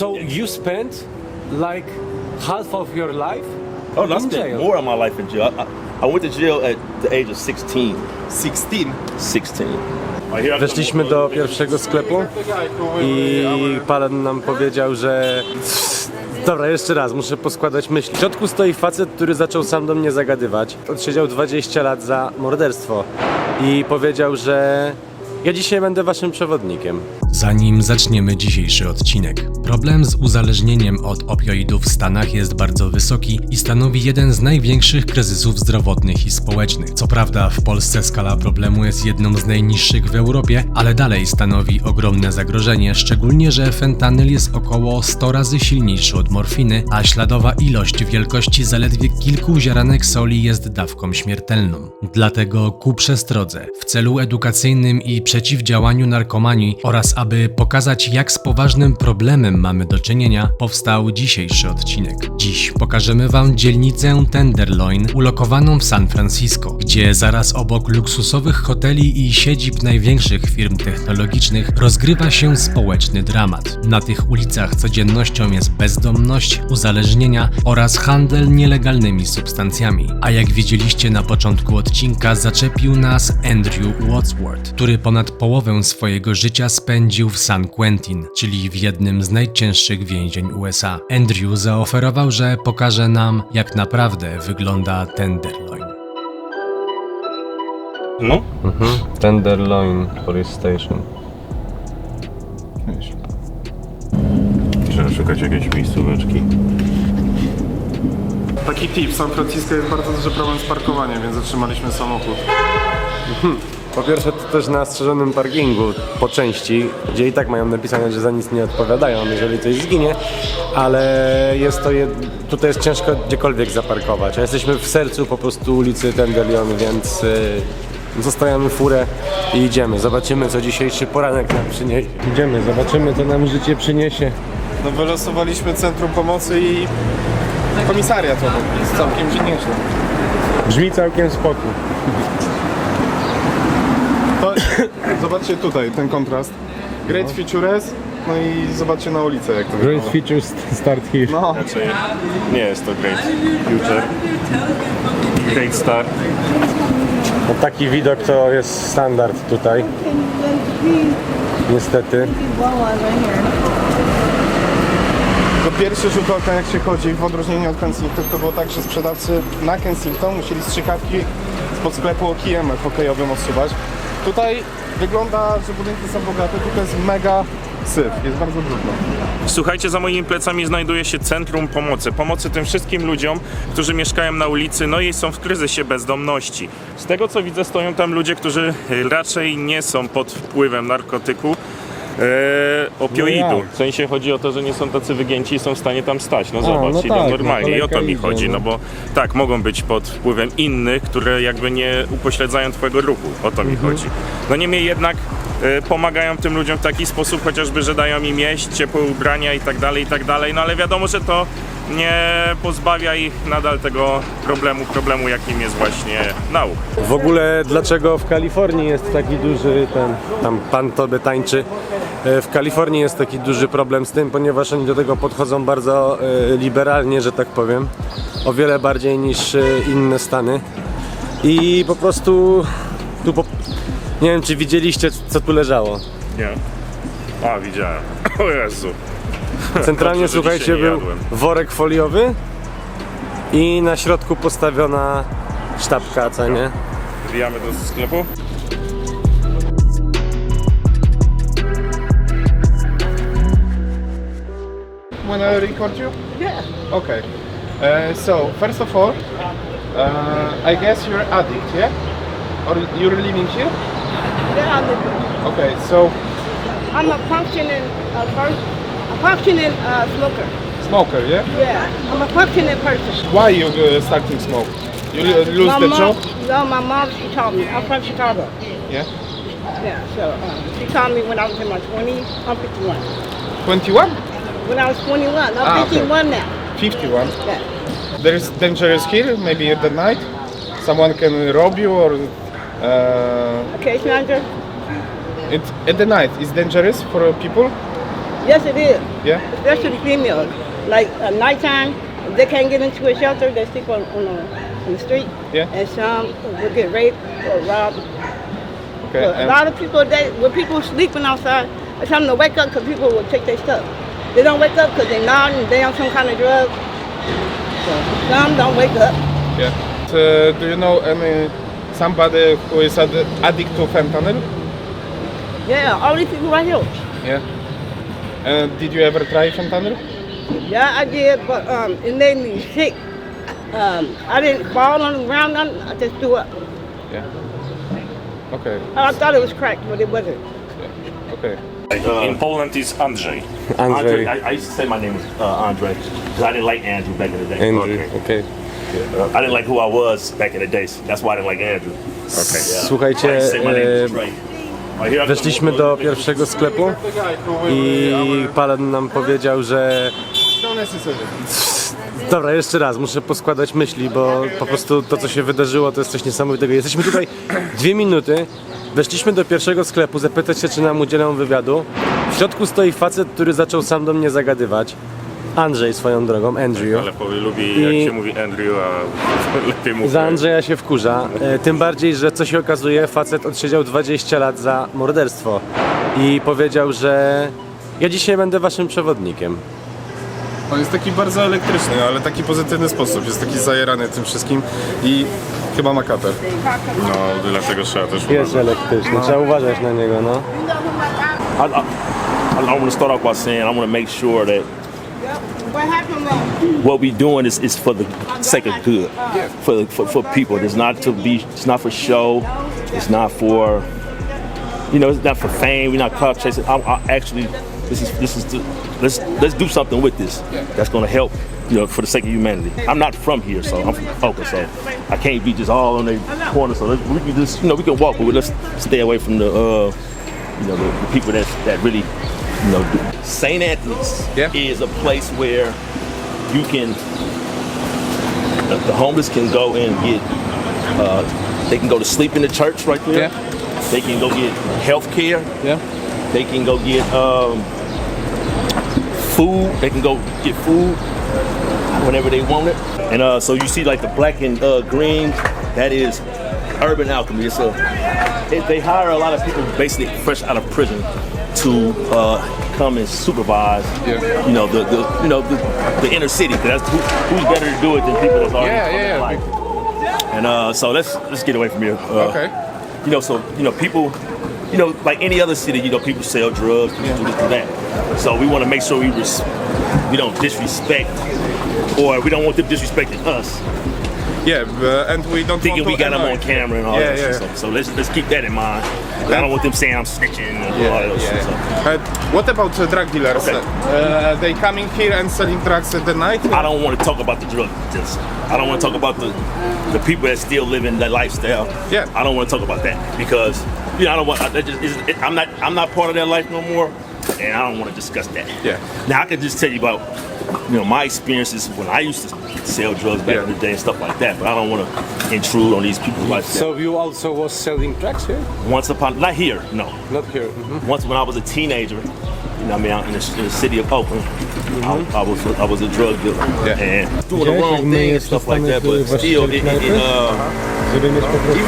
So you spent like half of your life Oh, no, I in spent jail? more of my life in jail. I went to jail at the age of 16. 16. 16. Weszliśmy do pierwszego sklepu i pan nam powiedział, że... Dobra, jeszcze raz, muszę poskładać myśli. W środku stoi facet, który zaczął sam do mnie zagadywać. Odsiedział 20 lat za morderstwo i powiedział, że ja dzisiaj będę waszym przewodnikiem. Zanim zaczniemy dzisiejszy odcinek, problem z uzależnieniem od opioidów w Stanach jest bardzo wysoki i stanowi jeden z największych kryzysów zdrowotnych i społecznych. Co prawda w Polsce skala problemu jest jedną z najniższych w Europie, ale dalej stanowi ogromne zagrożenie, szczególnie że fentanyl jest około 100 razy silniejszy od morfiny, a śladowa ilość wielkości zaledwie kilku ziaranek soli jest dawką śmiertelną. Dlatego ku przestrodze, w celu edukacyjnym i przeciwdziałaniu narkomanii oraz aby pokazać, jak z poważnym problemem mamy do czynienia, powstał dzisiejszy odcinek. Dziś pokażemy wam dzielnicę Tenderloin ulokowaną w San Francisco, gdzie zaraz obok luksusowych hoteli i siedzib największych firm technologicznych rozgrywa się społeczny dramat. Na tych ulicach codziennością jest bezdomność, uzależnienia oraz handel nielegalnymi substancjami. A jak widzieliście na początku odcinka, zaczepił nas Andrew Wadsworth, który ponad połowę swojego życia spędził w San Quentin, czyli w jednym z najcięższych więzień USA. Andrew zaoferował, że pokaże nam, jak naprawdę wygląda Tenderloin. No? Tenderloin Police Station. Trzeba szukać jakiejś miejscóweczki. Taki tip, w San Francisco jest bardzo duży problem z parkowaniem, więc zatrzymaliśmy samochód. Po pierwsze to też na strzeżonym parkingu po części, gdzie i tak mają napisane, że za nic nie odpowiadają, jeżeli coś zginie, ale jest to tutaj jest ciężko gdziekolwiek zaparkować, a jesteśmy w sercu po prostu ulicy Tenderloin, więc zostawiamy furę i idziemy. Zobaczymy, co dzisiejszy poranek nam przyniesie. Idziemy, zobaczymy, co nam życie przyniesie. No wylosowaliśmy centrum pomocy i komisariat obok. Jest całkiem nieźle. Brzmi całkiem spoko. To, zobaczcie tutaj ten kontrast. Great Futures, no i zobaczcie na ulicę jak to wygląda. features start here. No, Raczej nie jest to Great Future. Great Start. No, taki widok to jest standard tutaj. Niestety. to pierwszy rzut oka jak się chodzi, w odróżnieniu od Kensington, to było tak, że sprzedawcy na Kensington musieli strzykawki spod sklepu kijem hokejowym odsuwać. Tutaj wygląda, że budynki są bogate, tutaj jest mega syf, jest bardzo brudno. Słuchajcie, za moimi plecami znajduje się Centrum Pomocy tym wszystkim ludziom, którzy mieszkają na ulicy, no i są w kryzysie bezdomności. Z tego co widzę, stoją tam ludzie, którzy raczej nie są pod wpływem narkotyku, opioidu. No jak? W sensie chodzi o to, że nie są tacy wygięci i są w stanie tam stać. No zobacz, no idą tak, normalnie no i o to mi idzie, chodzi, no. no bo tak, mogą być pod wpływem innych, które jakby nie upośledzają twojego ruchu, o to mi chodzi. No niemniej jednak pomagają tym ludziom w taki sposób, chociażby, że dają im jeść, ciepłe ubrania i tak dalej, no ale wiadomo, że to nie pozbawia ich nadal tego problemu jakim jest właśnie nauk. W ogóle dlaczego w Kalifornii jest taki duży tam pan tobie tańczy. W Kalifornii jest taki duży problem z tym, ponieważ oni do tego podchodzą bardzo liberalnie, że tak powiem. O wiele bardziej niż inne stany. I po prostu nie wiem, czy widzieliście, co tu leżało. Nie? A, widziałem. O Jezu. Centralnie, Dobrze, że słuchajcie, dzisiaj nie był jadłem. worek foliowy i na środku postawiona sztabka, co nie? Wbijamy do sklepu. Wanna record you? Yeah. Okay. So, first of all, I guess you're addict, yeah? Or you're living here? Yeah, I'm the- Okay, so I'm a functioning smoker. smoker, yeah? Yeah, I'm a functioning person. Why you starting smoke? You lose the job? No, my mom, she taught me. I'm from Chicago. Yeah. Yeah, so she taught me when I was in my 20s. I'm 51. 21? When I was 21, I'm Ah, okay. 51 now. 51. Yeah. There is dangerous here, maybe at the night. Someone can rob you or Case manager. at the night is dangerous for people. Yes, it is. Yeah? Especially females. Like at nighttime, if they can't get into a shelter, they sleep on the street. Yeah. And some will get raped or robbed. Okay. But a lot of people, when people sleeping outside, I tell them to wake up because people will take their stuff. They don't wake up because they nodding and they on some kind of drug. So some don't wake up. Yeah. Do you know somebody who is addict to fentanyl? Yeah, all these people right here. Yeah. Did you ever try fentanyl? Yeah, I did, but it made me sick. I didn't fall on the ground, nothing. I just threw up. Yeah. Okay. I thought it was crack, but it wasn't. Yeah. Okay. In Poland is Andrzej. Andrzej. I used to say my name was Andre because I didn't like Andrew back in the day. Andrew, okej. I didn't like who I was back in the day. So that's why I didn't like Andrew. Słuchajcie, I used to say my name was Dre. Right here I weszliśmy do pierwszego sklepu i pan nam powiedział, że... No necessary. Dobra, jeszcze raz, muszę poskładać myśli, bo po prostu to, co się wydarzyło, to jest coś niesamowitego. Jesteśmy tutaj 2 minuty, weszliśmy do pierwszego sklepu, zapytać się, czy nam udzielą wywiadu. W środku stoi facet, który zaczął sam do mnie zagadywać. Andrzej swoją drogą, Andrew. Ale lubi, jak się mówi Andrew, a lepiej mówi. Za Andrzeja się wkurza, tym bardziej, że co się okazuje, facet odsiedział 20 lat za morderstwo i powiedział, że ja dzisiaj będę waszym przewodnikiem. On jest taki bardzo elektryczny, ale taki pozytywny sposób. Jest taki zajerany tym wszystkim i chyba ma kater. No, dlatego trzeba też Jest elektryczny, trzeba uważać na niego, no. I want to start off by saying I want to make sure that What happened what we're doing is for the sake of good, for people. It's not for show. It's not for, it's not for fame. We're not clout chasing. I actually, let's do something with this that's going to help, for the sake of humanity. I'm not from here, so I'm from Oakland, so I can't be just all on the corner. So we can just, we can walk, but let's stay away from the people that really, do. St. Anthony's is a place where you can, the homeless can go and get, they can go to sleep in the church right there. Yeah. They can go get health care. Yeah. They can go get food. They can go get food whenever they want it. And so you see like the black and green, that is Urban Alchemy. They hire a lot of people basically fresh out of prison to come and supervise, the inner city. Cause that's who's better to do it than people that's already life. And so let's get away from here. Okay. People, like any other city, people sell drugs, people do this and that. So we want to make sure we don't disrespect, or we don't want them disrespecting us. Yeah, and we don't Thinking we want to got them annoy. on camera and all that shit. So let's keep that in mind. I don't want them saying I'm snitching and all that shit. So. What about drug dealers? Okay. They coming here and selling drugs at the night? I don't want to talk about the drug dealers. I don't want to talk about the people that still living that lifestyle. Yeah. I don't want to talk about that because I don't want. I'm not part of that life no more, and I don't want to discuss that. Yeah. Now I can just tell you about my experiences when I used to sell drugs back in the day and stuff like that, but I don't want to intrude on these people's lifestyle. So you also was selling drugs here? Not here, no. Not here. Once when I was a teenager, out in the city of Oakland, I was a drug dealer and doing the wrong thing and stuff like that. But still, even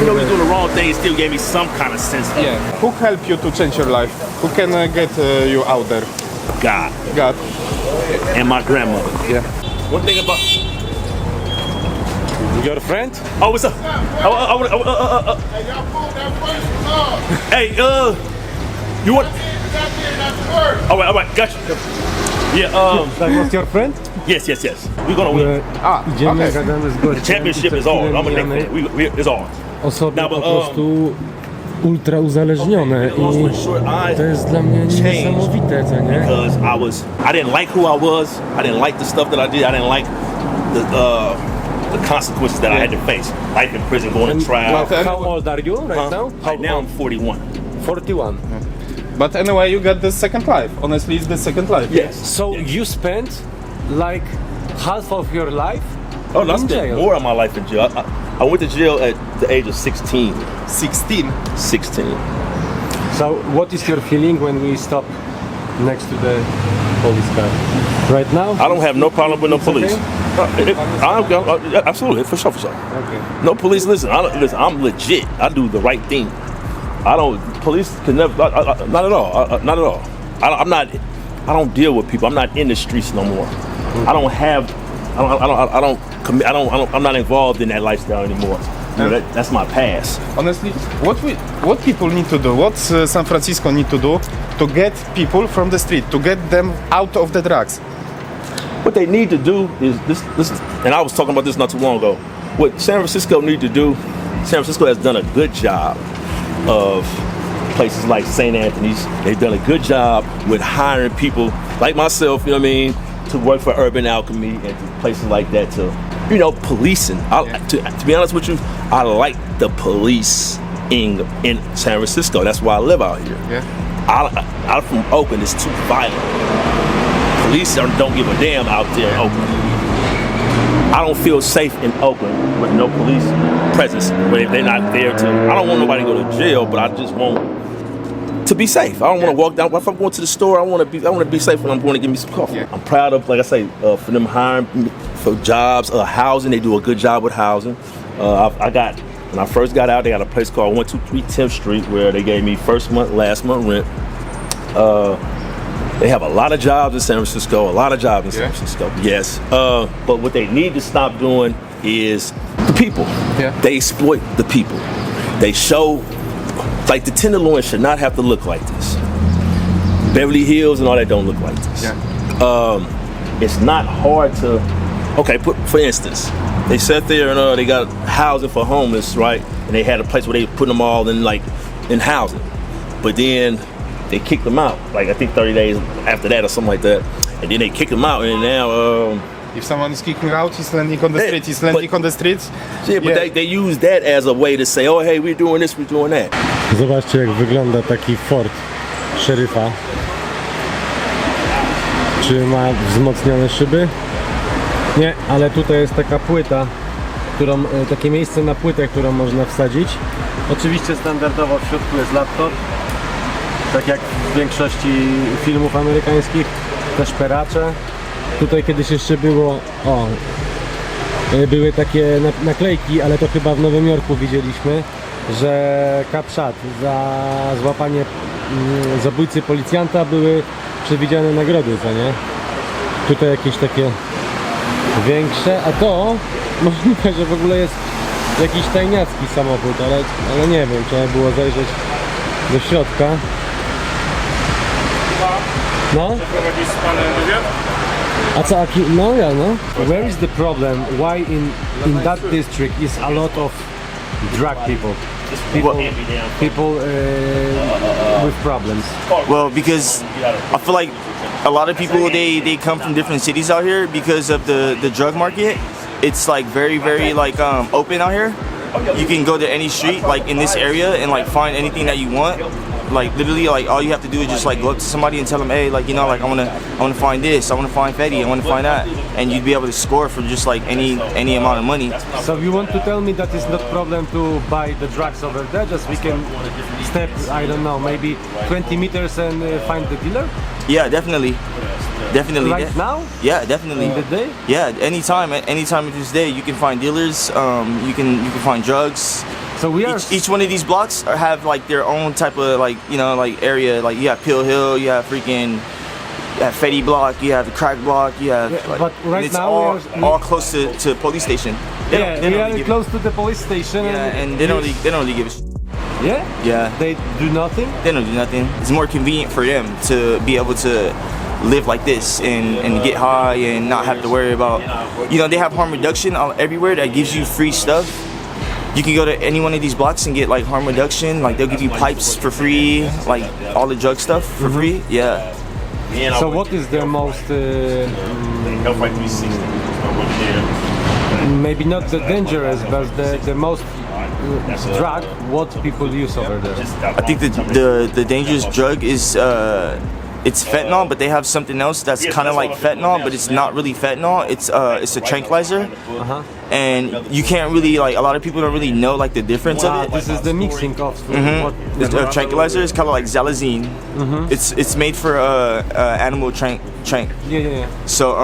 though we doing the wrong thing, it still gave me some kind of sense. Yeah. Who helped you to change your life? Who can get you out there? God God. and my grandmother. Yeah. One thing about Your friend? oh, what's up? Hey, you want? All right, got you. Yeah. That was your friend? Yes. We're gonna win. Idziemy, okay. gadamy z gościem. Championship i is co all. chwilę I'm gonna mijamy make it. It's all. osoby No, po but, prostu ultra uzależnione i to jest dla mnie niesamowite, co nie? Because I didn't like who I was. I didn't like the stuff that I did. I didn't like the consequences that I had to face. Life in prison, going to trial. How old are you right now? Right now I'm 41. 41. But anyway, you got the second life. Honestly, it's the second life. Yes. So you spent like half of your life Oh, no, I in spent jail. more of my life in jail. I went to jail at the age of 16. 16. 16. So what is your feeling when we stop next to the police car. Right now? I don't have no problem with no It's police. Absolutely, for sure. Okay. No police. Listen, I'm legit. I do the right thing. I don't. Police can never. Not at all. Not at all. I'm not. I don't deal with people. I'm not in the streets no more. I don't have. I don't commit. I'm not involved in that lifestyle anymore. You know, that's my past. Honestly, what people need to do, what San Francisco need to do to get people from the street, to get them out of the drugs? What they need to do is this, and I was talking about this not too long ago. What San Francisco need to do, San Francisco has done a good job of places like St. Anthony's. They've done a good job with hiring people like myself, you know what I mean, to work for Urban Alchemy and to places like that to, you know, policing. To be honest with you, I like the police in San Francisco. That's why I live out here. Yeah. I'm from Oakland. It's too violent. Police don't give a damn out there in Oakland. I don't feel safe in Oakland with no police presence. When they're not there to. I don't want nobody to go to jail, but I just want to be safe. I don't want to walk down. If I'm going to the store, I want to be safe when I'm going to get me some coffee. Yeah. I'm proud of, like I say, for them hiring for jobs, housing. They do a good job with housing. When I first got out, they got a place called 123 10th Street where they gave me first month, last month rent. They have a lot of jobs in San Francisco, San Francisco. Yes. But what they need to stop doing is the people. Yeah. They exploit the people. They show, like the Tenderloin should not have to look like this. Beverly Hills and all that don't look like this. Yeah. It's not hard to, for instance, they sat there and they got housing for homeless, right? And they had a place where they put them all in housing. But then they kicked them out, like I think 30 days after that or something like that. And then they kicked them out and now... If someone is kicking out, he's landing on the Yeah, street, he's landing on the streets. Yeah, but they use that as a way to say, oh hey, we're doing this, we're doing that. Zobaczcie, jak wygląda taki Ford szeryfa. Czy ma wzmocnione szyby? Nie, ale tutaj jest taka płyta, takie miejsce na płytę, którą można wsadzić. Oczywiście standardowo w środku jest laptop, tak jak w większości filmów amerykańskich, też peracze. Tutaj kiedyś jeszcze były takie naklejki, ale to chyba w Nowym Jorku widzieliśmy, że capshot za złapanie zabójcy policjanta były przewidziane nagrody, co nie? Tutaj jakieś takie większe, a to możliwe, że w ogóle jest jakiś tajniacki samochód, ale nie wiem, trzeba było zajrzeć do środka. No? Prowadzisz z panem wywiad? A co, no. Where is the problem? Why in that district is a lot of drug people? People with problems. Well, because I feel like a lot of people they come from different cities out here because of the drug market. It's like very like open out here. You can go to any street like in this area and like find anything that you want. Like literally, like all you have to do is just like go up to somebody and tell them, hey, like, you know, like I wanna find this, I wanna find Fetty, I wanna find that, and you'd be able to score for just like any amount of money. So you want to tell me that it's not problem to buy the drugs over there? Just we can step, I don't know, maybe 20 meters and find the dealer? Yeah, definitely. Right now? Yeah, definitely. In the day? Yeah, anytime of this day, you can find dealers. You can find drugs. So we are. Each one of these blocks have like their own type of like, you know, like area. Like you have Pill Hill, you have Fetty block, you have the crack block, you have. Yeah, like, but right it's now all close to police station. They Yeah, don't we really are give- close to the police station. Yeah, and they don't really give a shit. Yeah? Yeah, They do nothing? they don't do nothing. It's more convenient for them to be able to live like this and get high and not have to worry about, you know, they have harm reduction everywhere that gives you free stuff. You can go to any one of these blocks and get like harm reduction, like they'll give you pipes for free, like all the drug stuff for free. Yeah. So what is the most, Health Fight 360. maybe not the dangerous, but the most drug, what people use over there? I think the dangerous drug is it's fentanyl, but they have something else that's kind of like fentanyl, but it's not really fentanyl. It's a tranquilizer, and you can't really like a lot of people don't really know like the difference of it. This is the mixing of what The tranquilizer is kind of like Xalazine. It's made for animal trank. yeah. So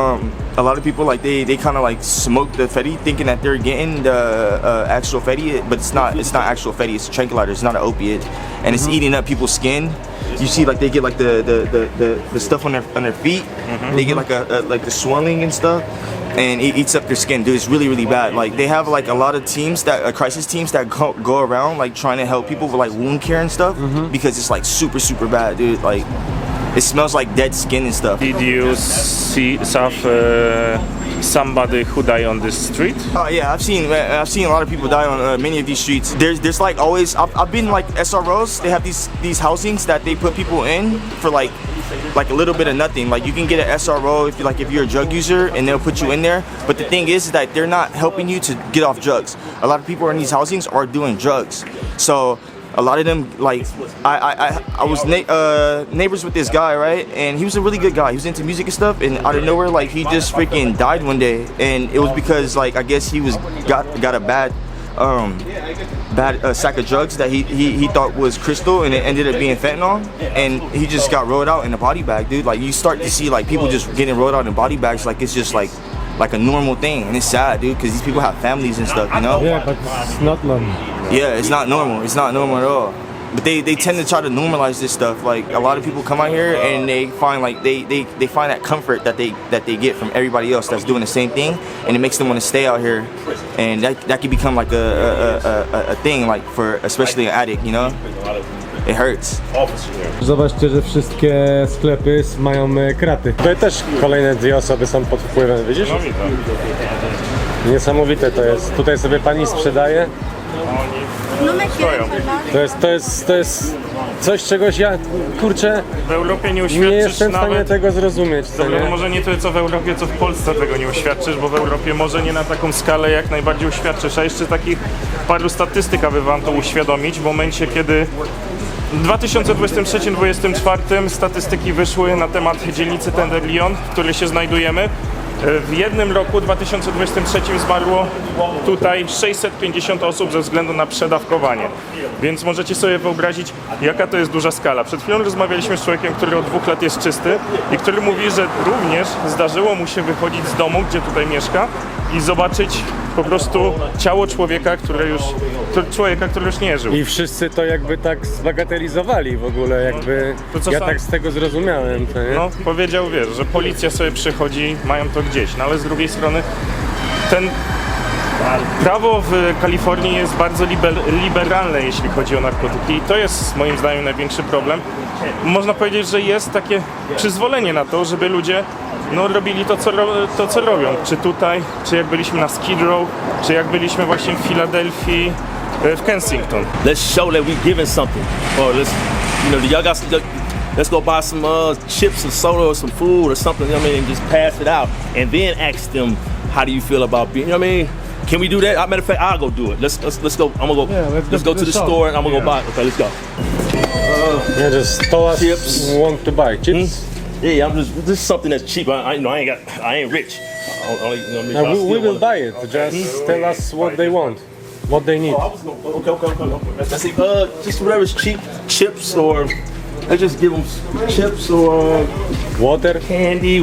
a lot of people like they kind of like smoke the fetty, thinking that they're getting the actual fetty, but it's not. It's not actual fetty. It's a tranquilizer. It's not an opiate, and it's eating up people's skin. You see, like they get like the stuff on their feet. They get like the swelling and stuff, and it eats up their skin. Dude, it's really bad. Like they have like a lot of teams that crisis teams that go around like trying to help people with like wound care and stuff because it's like super bad, dude. Like it smells like dead skin and stuff. Did you see somebody who died on this street? Yeah, I've seen a lot of people die on many of these streets. There's like always I've been like SROs. They have these housings that they put people in for like a little bit of nothing. Like you can get an SRO if you're a drug user and they'll put you in there. But the thing is that they're not helping you to get off drugs. A lot of people in these housings are doing drugs. So a lot of them, like I was neighbors with this guy, right? And he was a really good guy. He was into music and stuff. And out of nowhere, like he just freaking died one day. And it was because like I guess he got a bad sack of drugs that he thought was crystal, and it ended up being fentanyl. And he just got rolled out in a body bag, dude. Like you start to see like people just getting rolled out in body bags, like it's just like a normal thing, and it's sad, dude, because these people have families and stuff, you know? Yeah, but it's not normal. Yeah, it's not normal. It's not normal at all. But they tend to try to normalize this stuff. Like a lot of people come out here and they find like they find that comfort that they get from everybody else that's doing the same thing, and it makes them want to stay out here, and that can become like a thing, like for especially an addict, you know? It hurts. Zobaczcie, że wszystkie sklepy mają kraty. Tutaj też kolejne 2 osoby są pod wpływem, widzisz? Niesamowite to jest. Tutaj sobie pani sprzedaje. To jest coś, czegoś ja, kurczę, W Europie nie nie uświadczysz jestem w stanie nawet... tego zrozumieć. Co Dobra, nie? może nie tyle co w Europie, co w Polsce tego nie uświadczysz, bo w Europie może nie na taką skalę jak najbardziej uświadczysz, a jeszcze takich paru statystyk, aby wam to uświadomić, w momencie kiedy w 2023-2024 statystyki wyszły na temat dzielnicy Tenderlion, w której się znajdujemy. W jednym roku, 2023, zmarło tutaj 650 osób ze względu na przedawkowanie. Więc możecie sobie wyobrazić, jaka to jest duża skala. Przed chwilą rozmawialiśmy z człowiekiem, który od 2 lat jest czysty i który mówi, że również zdarzyło mu się wychodzić z domu, gdzie tutaj mieszka, i zobaczyć po prostu ciało człowieka, który już nie żył. I wszyscy to jakby tak zbagatelizowali w ogóle, jakby To co ja sam- tak z tego zrozumiałem, to nie? No, powiedział, wiesz, że policja sobie przychodzi, mają to gdzieś, no ale z drugiej strony prawo w Kalifornii jest bardzo liberalne, jeśli chodzi o narkotyki, i to jest moim zdaniem największy problem. Można powiedzieć, że jest takie przyzwolenie na to, żeby ludzie robili to, co robią. Czy tutaj, czy jak byliśmy na Skid Row, czy jak byliśmy właśnie w Filadelfii, w Kensington. Let's show that we giving something, or y'all got. Let's go buy some chips or soda or some food or something, you know what I mean, and just pass it out, and then ask them, how do you feel about being, you know what I mean? Can we do that? Matter of fact, I'll go do it. Let's go. I'm gonna go. Yeah, let's go to the shop. store and I'm gonna go buy it. Okay, let's go. Yeah, just tell us Chips. want to buy chips. Yeah, I'm just something that's cheap. I ain't rich. We will buy it. Just tell us what they want, what they need. Okay. Let's see. Just whatever's cheap, chips, or let's just give them chips or Water. candy.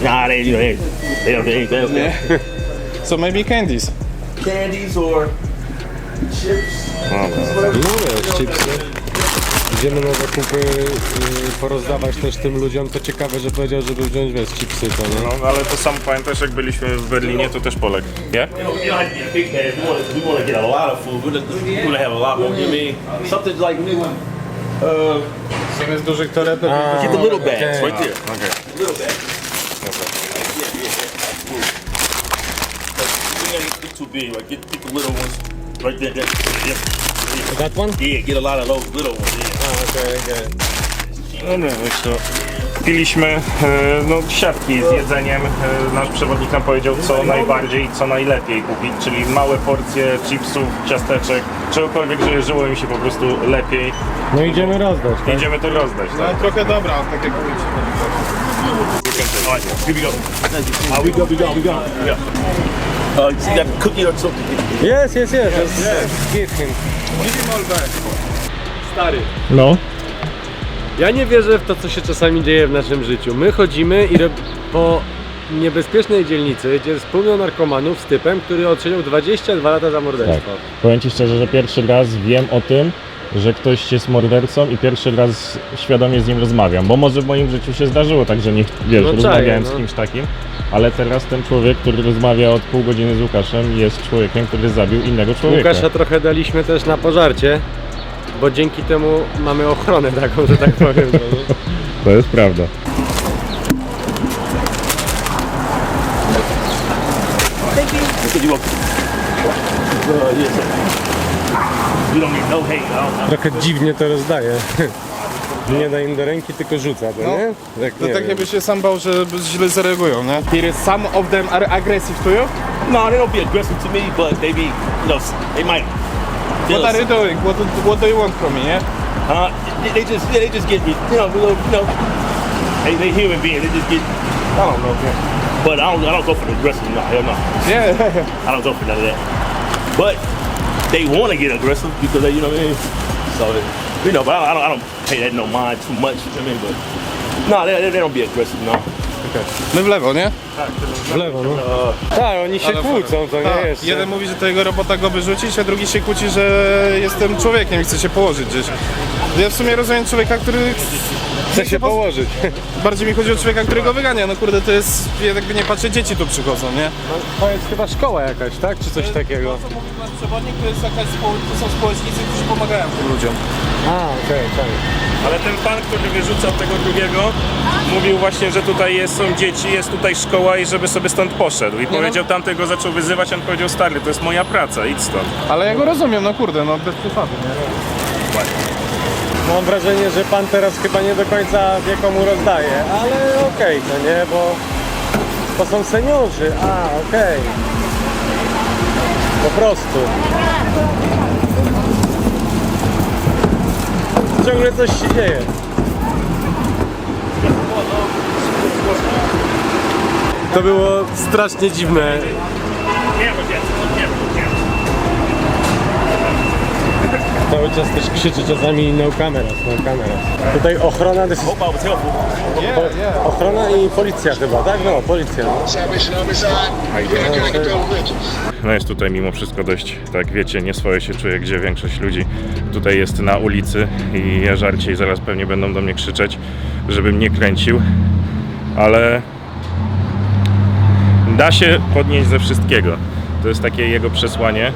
Nah, they don't. So maybe candies. Candies or chips. No wiesz, chipsy. Idziemy na zakupy, porozdawać też tym ludziom. To ciekawe, że powiedział, żeby wziąć, wiesz, chipsy, to nie? No, ale to sam pamiętasz, jak byliśmy w Berlinie, to też poległ, nie? You don't have to be a big man. We want to get a lot of food. We want to have a lot more. You know what I mean? Something like Zamiast dużych torebek. get the little bags right there. Okay. Little bags. We ain't get too big. Like get the little ones right there. That one? Yeah, get a lot of those little ones. Yeah. Okay. Dobra, wiesz co, Kupiliśmy no, siatki z jedzeniem. Nasz przewodnik nam powiedział, co najbardziej i co najlepiej kupić, czyli małe porcje chipsów, ciasteczek, czegokolwiek, żeby żyło im się po prostu lepiej. No idziemy rozdać, tak? Idziemy to rozdać, tak? No trochę dobra, tak jak mówicie. We go. You see that cookie or something? Yes. Give him. Stary. No. Ja nie wierzę w to, co się czasami dzieje w naszym życiu. My chodzimy po niebezpiecznej dzielnicy, gdzie jest pełno narkomanów z typem, który odsiedział 22 lata za morderstwo. Powiem Ci szczerze, że pierwszy raz wiem o tym, że ktoś jest mordercą i pierwszy raz świadomie z nim rozmawiam, bo może w moim życiu się zdarzyło, także nie, wiesz, No rozmawiałem czaję, z kimś takim, ale teraz ten człowiek, który rozmawia od pół godziny z Łukaszem, jest człowiekiem, który zabił innego człowieka. Łukasza trochę daliśmy też na pożarcie, bo dzięki temu mamy ochronę taką, że tak powiem. To jest prawda. You don't need no hate. I don't Trochę dziwnie to rozdaje. Nie da im do ręki, tylko rzuca to, No. nie? To nie tak wiem. jakby się sam bał, że źle zareagują, nie? Here, some of them are aggressive to you? No, they don't be aggressive to me, but they be, you know, they might. What are you doing? What do you want from me, yeah? They just get me, they human beings. They just get, I don't know, man. But I don't go for the aggressive. No, hell no. Yeah. I don't go for none of that. But they want to get aggressive because they, you know what I mean. So, you know, but I don't pay that no mind too much. You know what I mean, but no, they don't be aggressive. No. My w lewo, nie? W lewo, no. Tak, oni się kłócą, to Tak, nie jest. jeden mówi, że to jego robota go wyrzucić, a drugi się kłóci, że jestem człowiekiem i chce się położyć gdzieś. Ja w sumie rozumiem człowieka, który Chce się położyć. Bardziej mi chodzi o człowieka, który go wygania. No kurde, to jest, jakby nie patrzę, dzieci tu przychodzą, nie? To jest chyba szkoła jakaś, tak? Czy coś takiego? To, co mówił nasz przewodnik, to jest jakaś to są społecznicy, którzy pomagają tym ludziom. A, okej, tak. Ale ten pan, który wyrzucał tego drugiego, mówił właśnie, że tutaj są dzieci, jest tutaj szkoła i żeby sobie stąd poszedł. I powiedział, tamtego zaczął wyzywać, a on powiedział, stary, to jest moja praca, idź stąd. Ale ja go rozumiem, no kurde, no bez przesady, nie? Mam wrażenie, że pan teraz chyba nie do końca wie, komu rozdaje, ale okej, no nie, bo to są seniorzy, okej. Po prostu. Ciągle coś się dzieje. To było strasznie dziwne. Cały czas też krzyczy czasami no cameras. Tutaj ochrona, ochrona i policja chyba, tak? No, policja. No jest tutaj mimo wszystko dość, tak wiecie, nieswoje się czuję, gdzie większość ludzi tutaj jest na ulicy i ja żarcie i zaraz pewnie będą do mnie krzyczeć, żebym nie kręcił, ale da się podnieść ze wszystkiego. To jest takie jego przesłanie.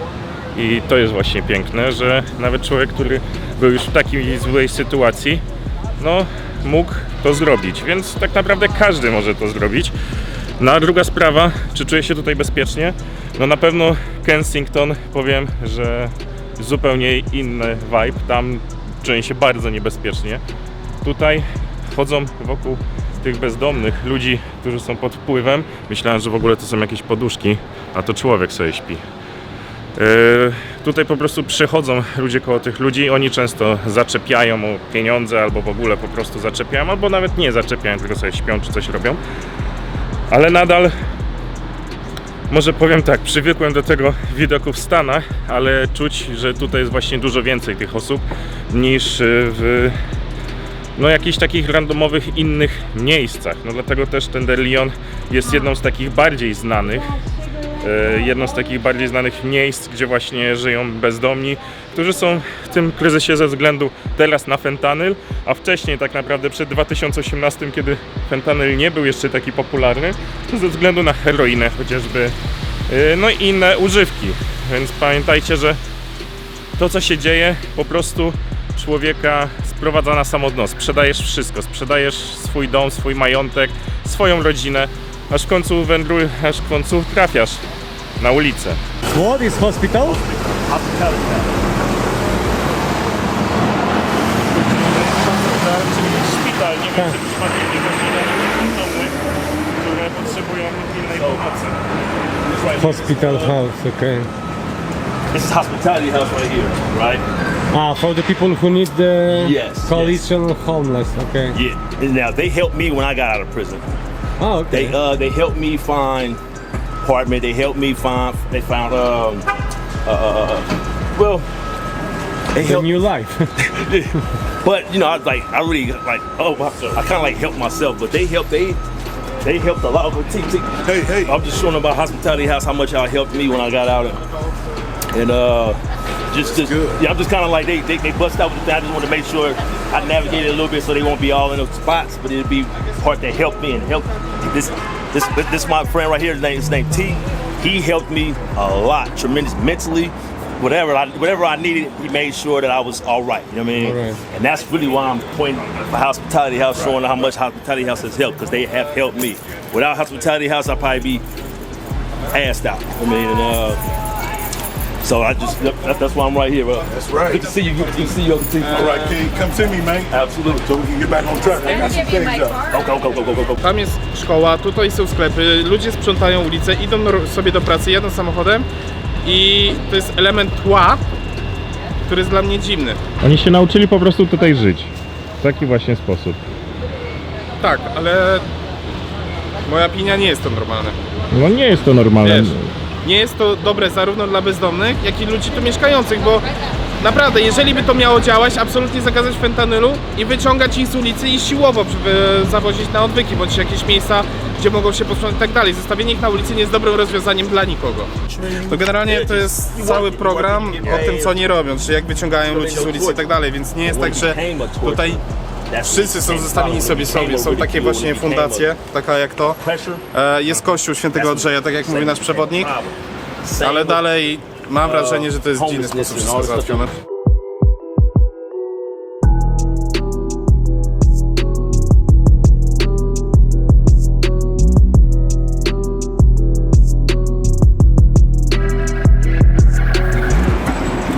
I to jest właśnie piękne, że nawet człowiek, który był już w takiej złej sytuacji, no mógł to zrobić, więc tak naprawdę każdy może to zrobić. No a druga sprawa, czy czuję się tutaj bezpiecznie? No na pewno Kensington, powiem, że zupełnie inny vibe, tam czuję się bardzo niebezpiecznie. Tutaj chodzą wokół tych bezdomnych ludzi, którzy są pod wpływem. Myślałem, że w ogóle to są jakieś poduszki, a to człowiek sobie śpi. Tutaj po prostu przychodzą ludzie koło tych ludzi, oni często zaczepiają o pieniądze albo w ogóle po prostu zaczepiają, albo nawet nie zaczepiają, tylko sobie śpią czy coś robią. Ale nadal, może powiem tak, przywykłem do tego widoku w Stanach, ale czuć, że tutaj jest właśnie dużo więcej tych osób niż w jakichś takich randomowych innych miejscach. No dlatego też ten De Leon jest jedną z takich bardziej znanych miejsc, gdzie właśnie żyją bezdomni, którzy są w tym kryzysie ze względu teraz na fentanyl, a wcześniej tak naprawdę przed 2018, kiedy fentanyl nie był jeszcze taki popularny, to ze względu na heroinę chociażby, no i inne używki. Więc pamiętajcie, że to, co się dzieje, po prostu człowieka sprowadza na samo dno. Sprzedajesz wszystko, sprzedajesz swój dom, swój majątek, swoją rodzinę, aż w końcu trafiasz na ulicę. What is hospital? Szpital nie wiem, czy przypadkiem nie chodzi na bezdomnych, które potrzebują pilnej pomocy. Hospital house, okay. This is hospitality house right here, right? For the people who need the Yes, coalition homeless, okay. Yeah. And now they helped me when I got out of prison. Oh, okay. They helped me find apartment. They helped me find. They found well. They The helped. new life. But you know, I really like. Oh, I kind of like helped myself, but they helped. They helped a lot. Hey. I'm just showing about hospitality house how much y'all helped me when I got out, and just yeah, I'm just kind of like they bust out with the thing. I just want to make sure I navigate it a little bit so they won't be all in those spots, but it'll be part that helped me and help this my friend right here. His name T. He helped me a lot, tremendous mentally. Whatever I needed, he made sure that I was all right. You know what I mean? All right. And that's really why I'm pointing for Hospitality House, showing how much Hospitality House has helped, because they have helped me. Without Hospitality House, I'd probably be assed out. I mean, so that's why I'm right here, bro. That's right. Good to see you. Good to see you, T. All right, King, come to me, man. Absolutely. So we can get back on track. I got some things up. Go. Tam jest szkoła, tutaj są sklepy, ludzie sprzątają ulicę, idą sobie do pracy, jadą samochodem i to jest element tła, który jest dla mnie dziwny. Oni się nauczyli po prostu tutaj żyć. W taki właśnie sposób. Tak, ale moja opinia nie jest to normalne. No nie jest to normalne. Wiesz, nie jest to dobre zarówno dla bezdomnych, jak i ludzi tu mieszkających, bo naprawdę, jeżeli by to miało działać, absolutnie zakazać fentanylu i wyciągać ich z ulicy i siłowo zawozić na odwyki, bądź jakieś miejsca, gdzie mogą się posprzątać i tak dalej. Zostawienie ich na ulicy nie jest dobrym rozwiązaniem dla nikogo. To generalnie to jest cały program o tym, co oni robią, czy jak wyciągają ludzi z ulicy i tak dalej, więc nie jest tak, że tutaj wszyscy są zostawieni sobie. Są takie właśnie fundacje, taka jak to. Jest kościół Świętego Andrzeja, tak jak mówi nasz przewodnik, ale dalej mam wrażenie, że to jest w dziwny sposób wszystko załatwione.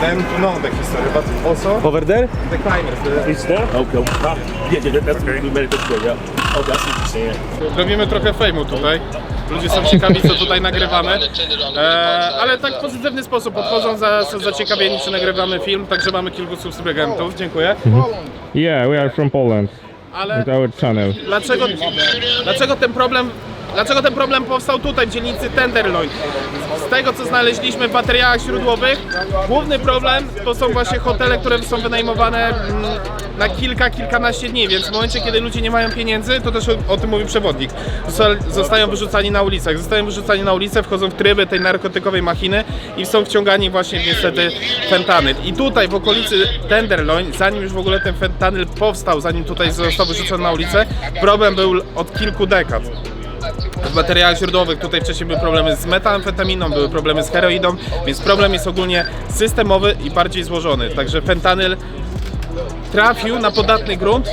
Then to know the history, but also Over there? the climbers. Okay. Yeah, that's okay. We made it this way, yeah. Okay, I see what you're saying. Robimy trochę fejmu tutaj. Ludzie są ciekawi, co tutaj nagrywamy, ale tak w pozytywny sposób podchodzą, są zaciekawieni, czy nagrywamy film, także mamy kilku subskrybentów. Dziękuję. Yeah, we are from Poland. Ale With our channel. dlaczego ten problem powstał tutaj, w dzielnicy Tenderloin? Z tego, co znaleźliśmy w materiałach źródłowych, główny problem to są właśnie hotele, które są wynajmowane na kilkanaście dni, więc w momencie, kiedy ludzie nie mają pieniędzy, to też o tym mówił przewodnik, zostają wyrzucani na ulicach. Zostają wyrzucani na ulicę, wchodzą w tryby tej narkotykowej machiny i są wciągani właśnie niestety fentanyl. I tutaj w okolicy Tenderloin, zanim już w ogóle ten fentanyl powstał, zanim tutaj został wyrzucony na ulicę, problem był od kilku dekad. W materiałach źródłowych tutaj wcześniej były problemy z metamfetaminą, były problemy z heroidą, więc problem jest ogólnie systemowy i bardziej złożony. Także fentanyl trafił na podatny grunt,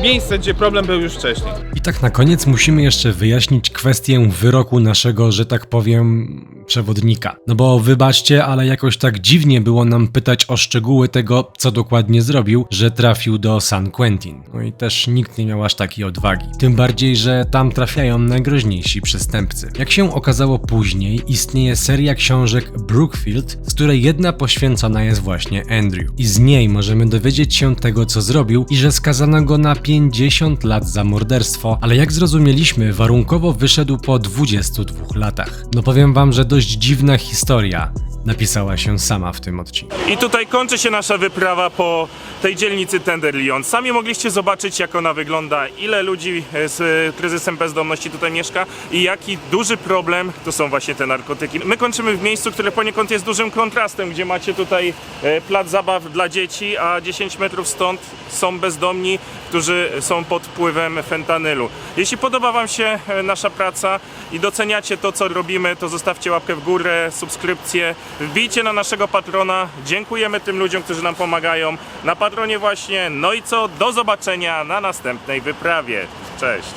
miejsce, gdzie problem był już wcześniej. I tak na koniec musimy jeszcze wyjaśnić kwestię wyroku naszego, że tak powiem, przewodnika. No bo wybaczcie, ale jakoś tak dziwnie było nam pytać o szczegóły tego, co dokładnie zrobił, że trafił do San Quentin. No i też nikt nie miał aż takiej odwagi. Tym bardziej, że tam trafiają najgroźniejsi przestępcy. Jak się okazało później, istnieje seria książek Brookfield, z której jedna poświęcona jest właśnie Andrew. I z niej możemy dowiedzieć się tego, co zrobił i że skazano go na 50 lat za morderstwo, ale jak zrozumieliśmy, warunkowo wyszedł po 22 latach. No powiem wam, że dość dziwna historia napisała się sama w tym odcinku. I tutaj kończy się nasza wyprawa po tej dzielnicy Tenderloin. Sami mogliście zobaczyć, jak ona wygląda, ile ludzi z kryzysem bezdomności tutaj mieszka i jaki duży problem to są właśnie te narkotyki. My kończymy w miejscu, które poniekąd jest dużym kontrastem, gdzie macie tutaj plac zabaw dla dzieci, a 10 metrów stąd są bezdomni, którzy są pod wpływem fentanylu. Jeśli podoba wam się nasza praca i doceniacie to, co robimy, to zostawcie łapkę w górę, subskrypcję, wbijcie na naszego patrona. Dziękujemy tym ludziom, którzy nam pomagają na patronie właśnie. No i co? Do zobaczenia na następnej wyprawie. Cześć!